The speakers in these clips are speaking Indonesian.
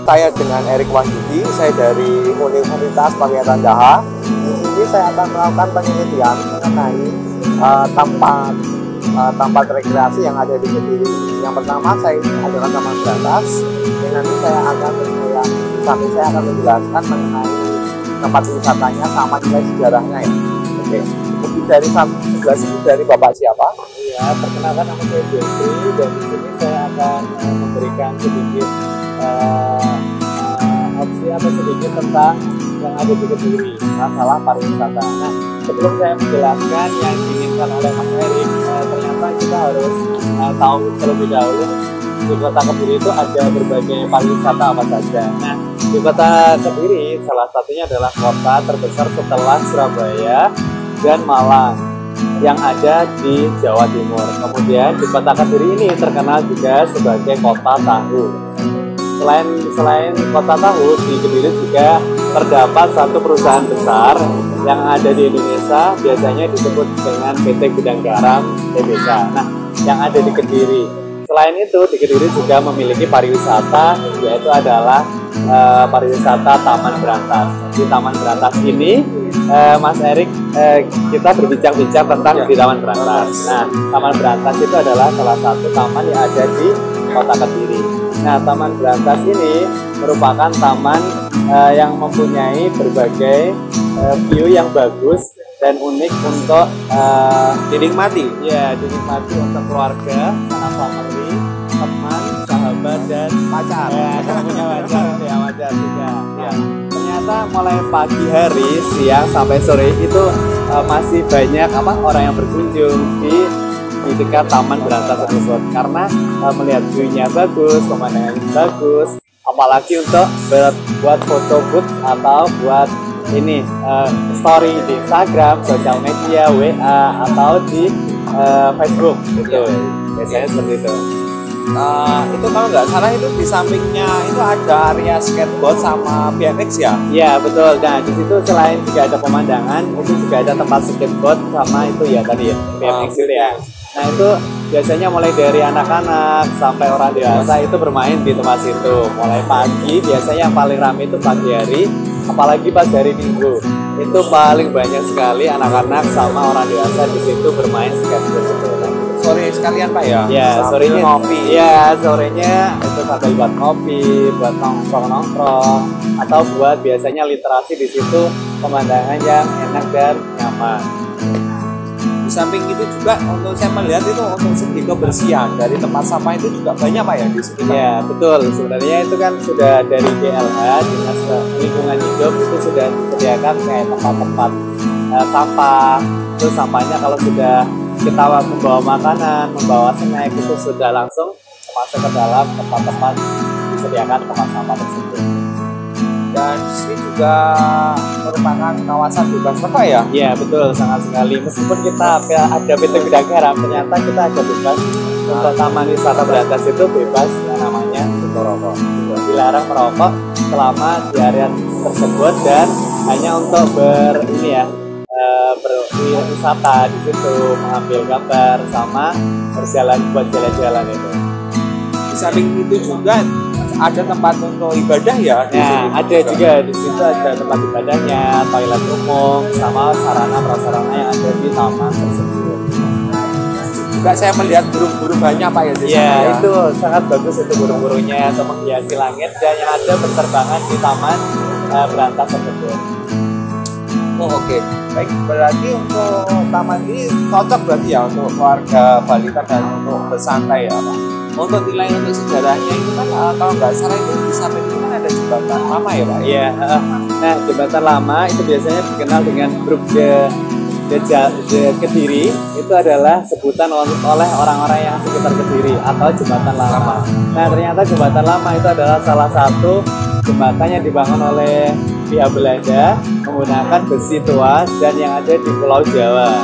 Saya dengan Erik Wanjudi, saya dari Universitas Pakiatan Daha. Di sini saya akan melakukan penelitian mengenai tempat rekreasi yang ada di Kediri. Yang pertama saya adalah Taman Brantas. Dan nanti saya akan menjelaskan mengenai tempat wisatanya sama nilai sejarahnya ya. Oke. Lebih dari sebelah sini dari Bapak siapa? Ya, perkenalkan nama saya Jeffrey, dan di sini saya akan memberikan sedikit opsi atau sedikit tentang yang ada di Kediri, masalah pariwisata. Nah, sebelum saya menjelaskan yang diinginkan oleh Mas Erik, ternyata kita harus tahu terlebih dahulu di Kota Kediri itu ada berbagai pariwisata apa saja. Nah, di Kota Kediri salah satunya adalah kota terbesar setelah Surabaya dan Malang yang ada di Jawa Timur. Kemudian di Kota Kediri ini terkenal juga sebagai kota tahu. Selain kota tahu, di Kediri juga terdapat satu perusahaan besar yang ada di Indonesia, biasanya disebut dengan PT Gudang Garam Tbk. Nah, yang ada di Kediri. Selain itu, di Kediri juga memiliki pariwisata, yaitu adalah pariwisata Taman Brantas. Di Taman Brantas ini, Mas Erik, kita berbincang-bincang tentang di Taman Brantas. Nah, Taman Brantas itu adalah salah satu taman yang ada di Kota Kediri. Nah, Taman Brantas ini merupakan taman yang mempunyai berbagai view yang bagus dan unik untuk Dinikmati. ya, dinikmati untuk keluarga, anak family, teman, sahabat, dan Pacar. kalau punya pacar, ya pacar juga. Ya. Ternyata mulai pagi hari, siang sampai sore itu masih banyak orang yang berkunjung di dekat Taman Brantas tersebut, karena melihat view-nya bagus, pemandangannya bagus, apalagi untuk buat foto booth atau buat ini story di Instagram, sosial media, WA, atau di Facebook gitu. Biasanya seperti itu. Itu kalau nggak salah itu di sampingnya itu ada area skateboard sama BMX ya? Iya, betul. Nah, di situ selain juga ada pemandangan, itu juga ada tempat skateboard sama itu ya tadi ya, BMX itu ya. Nah, itu biasanya mulai dari anak-anak sampai orang dewasa itu bermain di tempat situ. Mulai pagi, biasanya yang paling ramai itu pagi hari, apalagi pas hari Minggu. Itu paling banyak sekali anak-anak sama orang dewasa di situ bermain skateboard itu. Sore sekalian Pak ya? Ya, sorenya ngopi. Ya, sorenya itu sambil buat ngopi, buat nongkrong-nongkrong, atau buat biasanya literasi di situ, pemandangan yang enak dan nyaman. Di samping itu juga untuk saya melihat itu untuk segi kebersihan dari tempat sampah itu juga banyak Pak ya di sini. Ya, betul. Sebenarnya itu kan sudah dari DLH, Dinas Lingkungan Hidup, itu sudah disediakan kayak tempat-tempat sampah. Terus sampahnya kalau sudah kita membawa makanan, membawa snack, itu sudah langsung masuk ke dalam tempat-tempat disediakan tempat sampah tersebut. Dan di sini juga merupakan kawasan bebas rokok ya? Iya, betul, sangat sekali. Meskipun kita ada PT Gudang Garam, ternyata kita ada bebas untuk Taman Wisata Brantas itu bebas yang namanya rokok. Dilarang merokok selama di area tersebut dan hanya untuk berwisata di situ, mengambil gambar sama berjalan buat jalan-jalan itu. Di samping itu juga ada tempat untuk ibadah ya? Nah, ada juga di situ ada tempat ibadahnya, toilet umum, sama sarana prasarana yang ada di taman tersebut. Juga saya melihat burung-burung banyak Pak ya di sana. Ya, Ya, itu sangat bagus itu burung-burungnya untuk menghiasi langit dan yang ada berterbangan di Taman Brantas tersebut. Oh, oke. Baik, berarti untuk taman ini cocok berarti ya untuk keluarga balita dan untuk bersantai ya Pak. Untuk nilai untuk sejarahnya itu kan kalau nggak salah itu di samping itu kan ada jembatan lama ya Pak. Iya, nah jembatan lama itu biasanya dikenal dengan Brook de Kediri, itu adalah sebutan oleh orang-orang yang sekitar Kediri atau jembatan lama. Nah, ternyata jembatan lama itu adalah salah satu jembatan yang dibangun oleh pihak Belanda menggunakan besi tua dan yang ada di Pulau Jawa.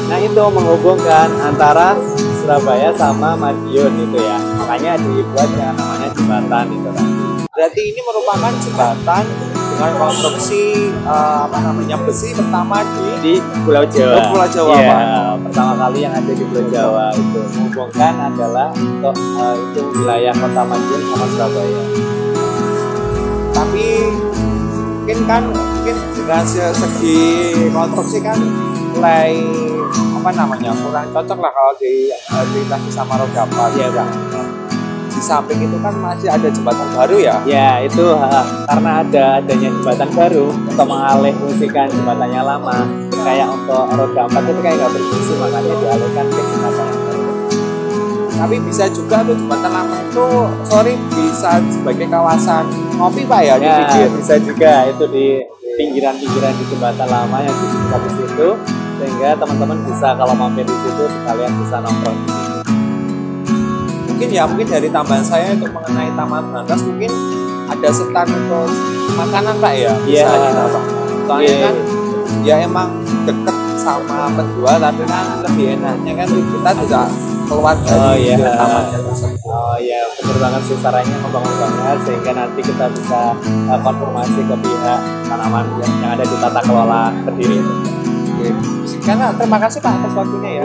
Nah, itu menghubungkan antara Surabaya sama Madiun itu ya, makanya dibuat yang namanya jembatan itu kan. Berarti ini merupakan jembatan dengan konstruksi besi pertama di Pulau Jawa. Pulau Jawa Iya, Pak. pertama kali yang ada di Pulau Jawa itu menghubungkan adalah untuk itu wilayah Kota Madiun sama Surabaya. tapi mungkin dengan segi konstruksi kan mulai kurang cocok lah kalau dilintasi sama roda 4 ya Bang. Di samping itu kan masih ada jembatan baru ya? Ya itu karena adanya jembatan baru untuk mengalih fungsikan jembatannya lama, kayak untuk roda 4 itu kayak nggak berfungsi, makanya dialihkan ke jembatan yang baru. Tapi bisa juga tuh jembatan lama itu bisa sebagai kawasan ngopi Pak ya? Ya bisa juga itu di pinggiran-pinggiran di jembatan lama yang di sekitar di situ, sehingga teman-teman bisa kalau mampir di situ sekalian bisa nongkrong. Mungkin dari tambahan saya untuk mengenai Taman Brantas mungkin ada stand untuk makanan Pak ya? Iya. Soalnya kan ya emang deket sama penjual, tapi kan lebih enaknya kan kita tidak keluar dari tamannya tersebut. Oh iya, benar banget sih, sarannya membangun banget sehingga nanti kita bisa konfirmasi ke pihak tanaman yang ada di tata kelola Kediri. Karena terima kasih Pak atas waktunya ya.